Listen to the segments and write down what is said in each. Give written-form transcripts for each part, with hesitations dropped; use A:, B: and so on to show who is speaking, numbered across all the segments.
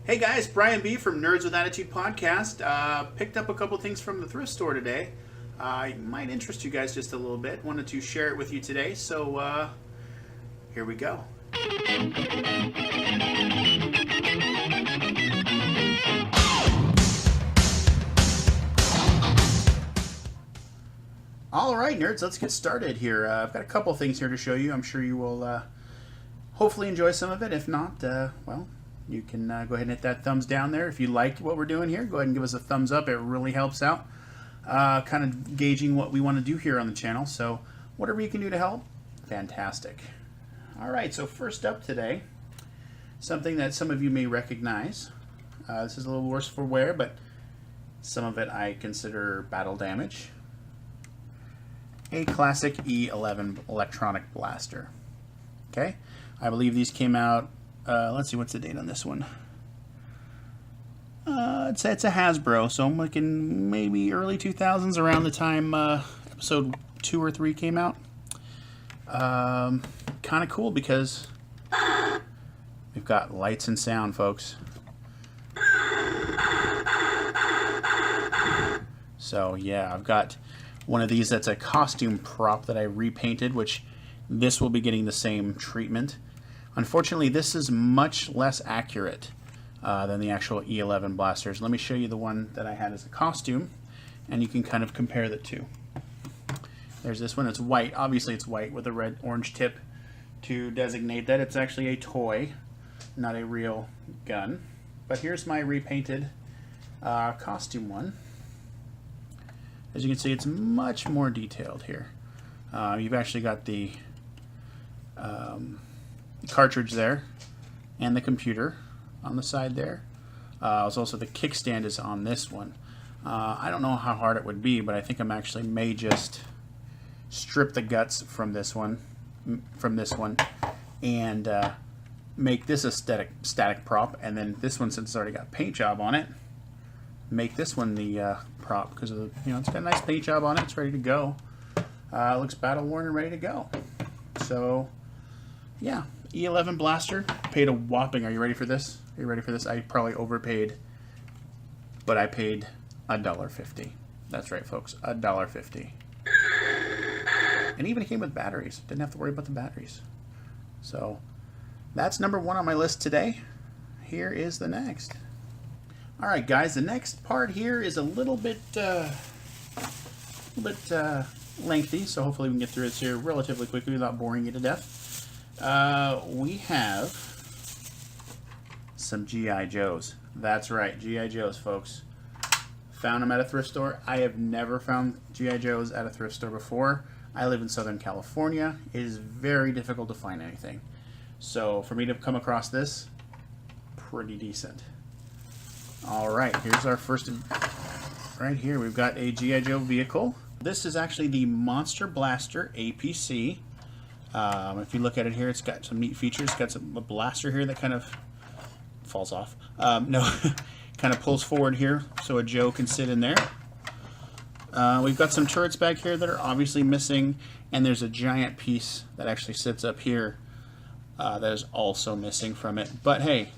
A: Hey guys, Brian B from Nerds with Attitude podcast. Picked up a couple things from the thrift store today. Might interest you guys just a little bit. Wanted to share it with you today, so here we go. All right, nerds, let's get started here. I've got a couple things here to show you. I'm sure you will hopefully enjoy some of it. If not, well, you can go ahead and hit that thumbs down there. If you like what we're doing here, go ahead and give us a thumbs up. It really helps out. Kind of gauging what we want to do here on the channel. So whatever you can do to help, fantastic. All right, so first up today, something that some of you may recognize. This is a little worse for wear, but some of it I consider battle damage. A classic E11 electronic blaster. Okay, I believe these came out. Let's see, what's the date on this one? It's a Hasbro, so I'm looking maybe early 2000s, around the time episode 2 or 3 came out. Kind of cool because we've got lights and sound, folks. So yeah, I've got one of these that's a costume prop that I repainted, which this will be getting the same treatment. Unfortunately, this is much less accurate than the actual E11 blasters. Let me show you the one that I had as a costume, and you can kind of compare the two. There's this one. It's white. Obviously, it's white with a red-orange tip to designate that it's actually a toy, not a real gun. But here's my repainted costume one. As you can see, it's much more detailed here. You've actually got the cartridge there and the computer on the side there. There's also the kickstand is on this one. I don't know how hard it would be, but I think I'm actually may just strip the guts from this one, and make this a static prop, and then this one, since it's already got a paint job on it, make this one the prop, because of the, it's got a nice paint job on it. It's ready to go. It looks battle worn and ready to go. So yeah, E11 blaster. Paid a whopping, are you ready for this? Are you ready for this? I probably overpaid, but I paid $1.50. That's right, folks, $1.50. And even it came with batteries. Didn't have to worry about the batteries. So that's number one on my list today. Here is the next. All right, guys, the next part here is a little bit lengthy, so hopefully we can get through it here relatively quickly without boring you to death. We have some G.I.Joes. That's right, G.I.Joes, folks. Found them at a thrift store. I have never found G.I.Joes at a thrift store before. I live in Southern California. It is very difficult to find anything. So for me to come across this, pretty decent. All right, here's our first. Right here, we've got a G.I. Joe vehicle. This is actually the Monster Blaster APC. If you look at it here, it's got some neat features. It's got a blaster here that kind of falls off. No, kind of pulls forward here so a Joe can sit in there. We've got some turrets back here that are obviously missing, and there's a giant piece that actually sits up here that is also missing from it. But hey,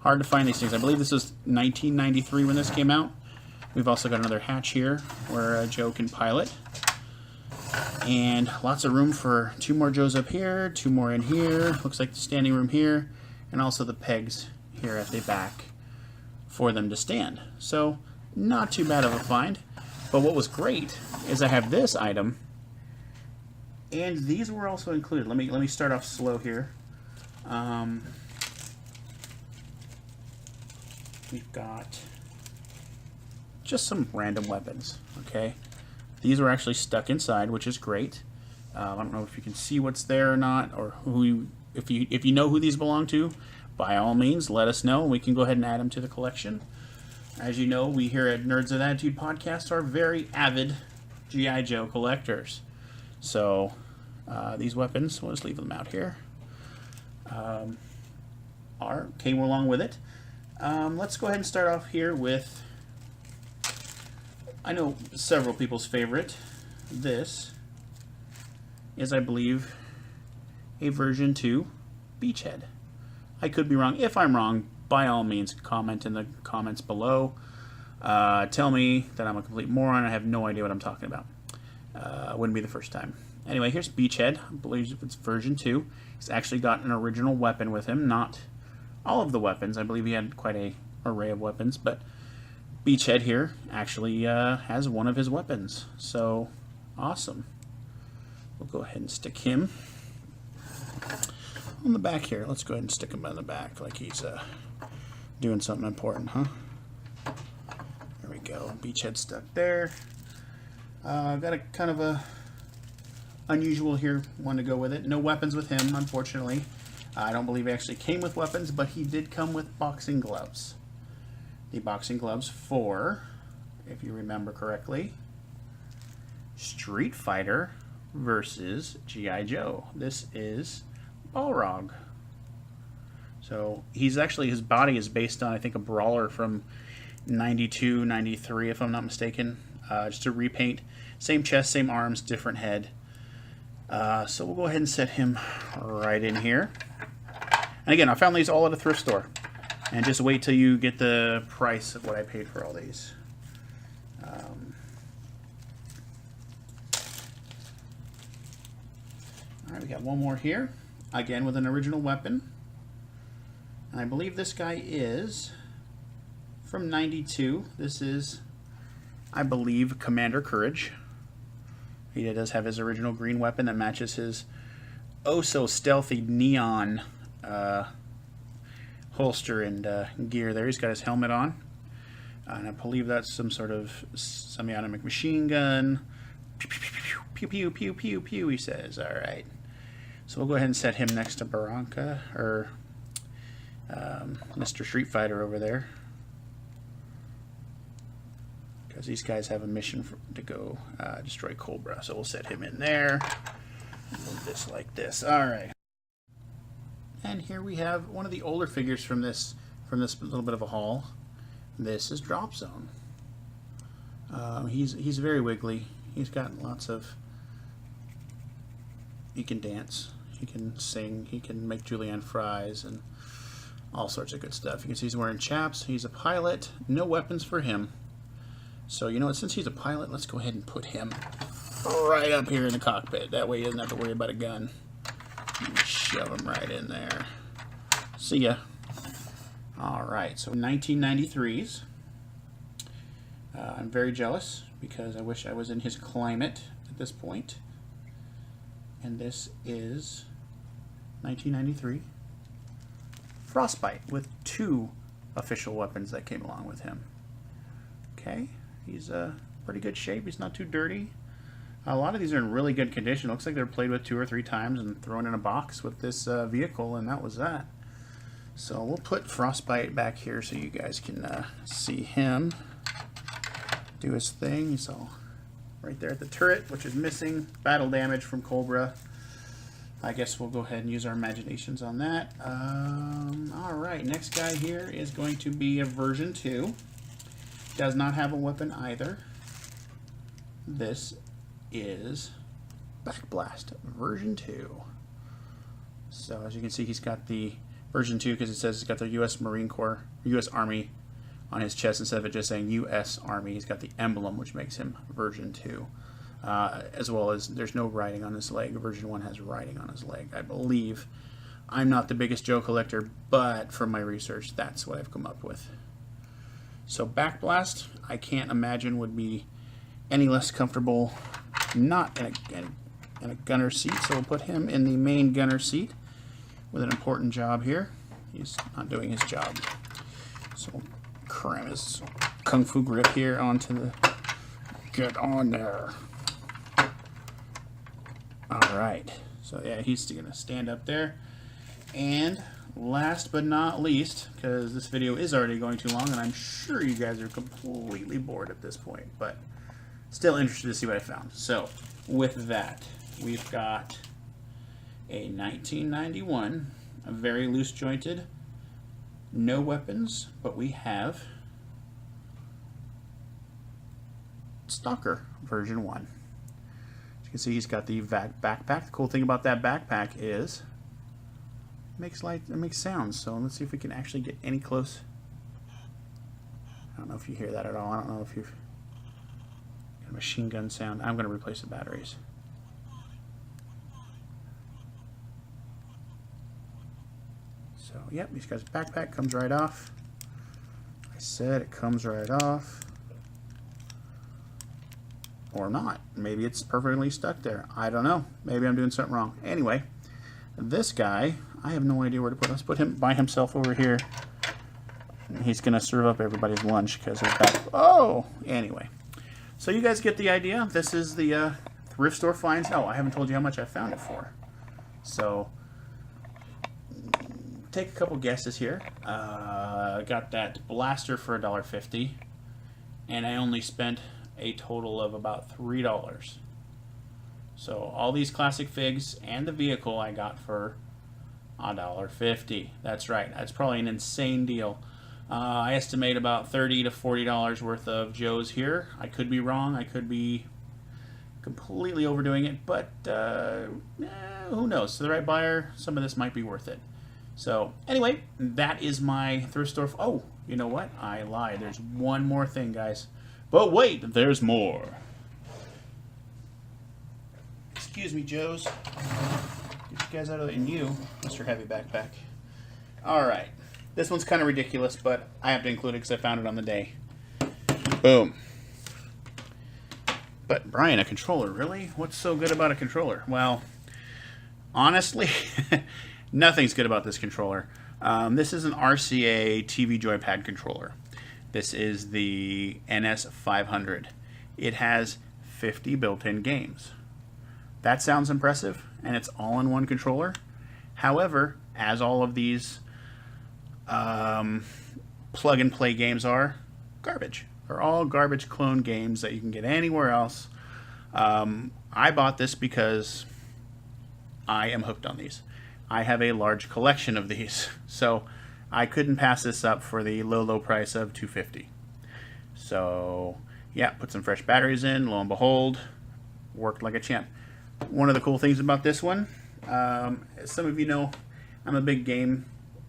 A: hard to find these things. I believe this was 1993 when this came out. We've also got another hatch here where Joe can pilot. And lots of room for 2 more Joes up here, 2 more in here. Looks like the standing room here. And also the pegs here at the back for them to stand. So not too bad of a find. But what was great is I have this item. And these were also included. Let me start off slow here. We've got just some random weapons, okay? These were actually stuck inside, which is great. I don't know if you can see what's there or not, or if you know who these belong to, by all means, let us know. We can go ahead and add them to the collection. As you know, we here at Nerds with Attitude podcast are very avid G.I. Joe collectors. So these weapons, we'll just leave them out here, came along with it. Let's go ahead and start off here with, I know several people's favorite. This is, I believe, a version 2 Beachhead. I could be wrong. If I'm wrong, by all means, comment in the comments below. Tell me that I'm a complete moron. I have no idea what I'm talking about. Wouldn't be the first time. Anyway, here's Beachhead. I believe it's version 2. He's actually got an original weapon with him. Not all of the weapons. I believe he had quite an array of weapons, but Beachhead here actually has one of his weapons. So, awesome. We'll go ahead and stick him on the back here. Let's go ahead and stick him on the back like he's doing something important, huh? There we go. Beachhead stuck there. Got a kind of a unusual here one to go with it. No weapons with him, unfortunately. I don't believe he actually came with weapons, but he did come with boxing gloves. The boxing gloves for, if you remember correctly, Street Fighter versus G.I. Joe. This is Balrog. So he's actually, his body is based on, I think, a brawler from 92, 93, if I'm not mistaken. Just a repaint. Same chest, same arms, different head. So we'll go ahead and set him right in here. And again, I found these all at a thrift store. And just wait till you get the price of what I paid for all these. Alright, we got one more here. Again, with an original weapon. And I believe this guy is from 92. This is, I believe, Commander Courage. He does have his original green weapon that matches his oh-so-stealthy neon holster and gear there. He's got his helmet on. And I believe that's some sort of semi-automatic machine gun. Pew, pew, pew, pew, pew, pew, he says. All right. So we'll go ahead and set him next to Barranca, or Mr. Street Fighter over there. Because these guys have a mission to go destroy Cobra. So we'll set him in there. Move this like this. All right. And here we have one of the older figures from this little bit of a haul. This is Drop Zone. He's very wiggly. He's got lots of. He can dance. He can sing. He can make julienne fries and all sorts of good stuff. You can see he's wearing chaps. He's a pilot. No weapons for him. So you know what? Since he's a pilot, let's go ahead and put him right up here in the cockpit. That way he doesn't have to worry about a gun. Shove him right in there. See ya. Alright, so 1993s. I'm very jealous because I wish I was in his climate at this point. And this is 1993 Frostbite with 2 official weapons that came along with him. Okay, he's pretty good shape. He's not too dirty. A lot of these are in really good condition. Looks like they're played with 2 or 3 times and thrown in a box with this vehicle, and that was that. So we'll put Frostbite back here so you guys can see him do his thing. He's all right there at the turret, which is missing. Battle damage from Cobra. I guess we'll go ahead and use our imaginations on that. Alright, next guy here is going to be a version 2. Does not have a weapon either. This is Backblast version 2. So as you can see, he's got the version 2 because it says he's got the U.S. Marine Corps, U.S. Army on his chest instead of it just saying U.S. Army. He's got the emblem, which makes him version 2. As well as there's no writing on his leg. Version 1 has writing on his leg, I believe. I'm not the biggest Joe collector, but from my research, that's what I've come up with. So Backblast, I can't imagine would be any less comfortable not in a gunner seat. So we'll put him in the main gunner seat with an important job here. He's not doing his job. So we'll cram his kung fu grip here onto the. Get on there. All right. So yeah, he's gonna stand up there. And last but not least, because this video is already going too long, and I'm sure you guys are completely bored at this point, but still interested to see what I found. So with that, we've got a 1991, a very loose jointed, no weapons, but we have Stalker version 1. As you can see, he's got the backpack. The cool thing about that backpack is makes light, it makes sounds. So let's see if we can actually get any close. I don't know if you hear that at all. I don't know if you've got a machine gun sound. I'm going to replace the batteries. So, yep, he's got his backpack, comes right off. I said it comes right off. Or not. Maybe it's perfectly stuck there. I don't know. Maybe I'm doing something wrong. Anyway, this guy, I have no idea where to put him. Let's put him by himself over here. He's going to serve up everybody's lunch because his back. Oh! Anyway. So you guys get the idea. This is the thrift store finds. Oh, I haven't told you how much I found it for. So, take a couple guesses here. Got that blaster for $1.50. And I only spent a total of about $3. So all these classic figs and the vehicle I got for $1.50. That's right. That's probably an insane deal. I estimate about $30 to $40 worth of Joes here. I could be wrong. I could be completely overdoing it, but who knows? To the right buyer, some of this might be worth it. So anyway, that is my thrift store. Oh, you know what? I lied. There's one more thing, guys. But wait, there's more. Excuse me, Joes. Get you guys out of there. And you, Mr. Heavy Backpack. All right. This one's kind of ridiculous, but I have to include it because I found it on the day. Boom. But, Brian, a controller, really? What's so good about a controller? Well, honestly, nothing's good about this controller. This is an RCA TV joypad controller. This is the NS500. It has 50 built-in games. That sounds impressive, and it's all in one controller. However, as all of these plug-and-play games are, garbage. They're all garbage clone games that you can get anywhere else. I bought this because I am hooked on these. I have a large collection of these, so I couldn't pass this up for the low price of $250. So, yeah, put some fresh batteries in. Lo and behold, worked like a champ. One of the cool things about this one, as some of you know, I'm a big game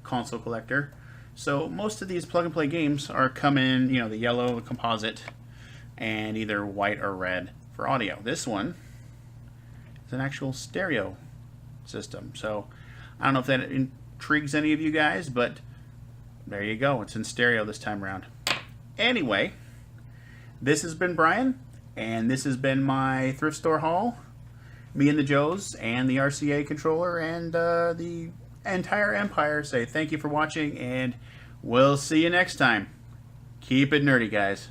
A: console collector. So most of these plug-and-play games are coming, you know, the yellow, the composite, and either white or red for audio. This one is an actual stereo system. So I don't know if that intrigues any of you guys, but there you go. It's in stereo this time around. Anyway, this has been Brian, and this has been my thrift store haul. Me and the Joes and the RCA controller and the entire empire say thank you for watching, and we'll see you next time. Keep it nerdy, guys.